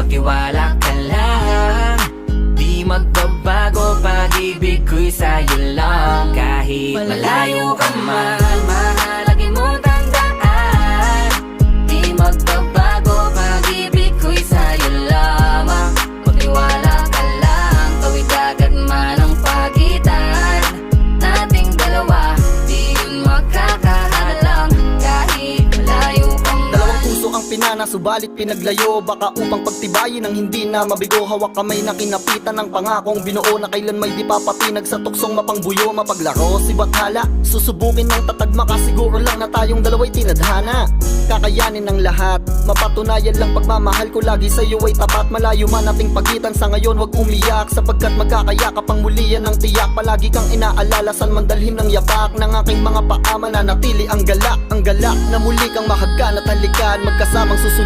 magtiwala ka lang. Di magbabago, pag-ibig ko'y sa'yo lang. Kahit malayo ka man, mahalagin mo tandaan. Di magbabago, pag-ibig ko'y sa'yo lamang. Magtiwala ka lang, tawid agad man ang pagitan nating dalawa, di yun makakahalang. Kahit malayo ka man. Dalawang puso ang pinana, subalit pinaglayo. Baka upang pagtibayin ang hindi na mabigo. Hawak kamay na kinapitan ng pangakong binuo, na kailan may di papatinag sa tuksong mapangbuyo. Mapaglaro si Bathala, susubukin ng tatagma, kasiguro lang na tayong dalawa'y tinadhana. Kakayanin ng lahat, mapatunayan lang pagmamahal ko lagi sa'yo ay tapat. Malayo man ating pagitan sa ngayon, wag umiyak, sapagkat magkakayakap ang muli yan ng tiyak. Palagi kang inaalala, saan man dalhin ng yapak ng aking mga paa, mananatili ang galak na muli kang mahagkan at halikan. Magkasamang susulitin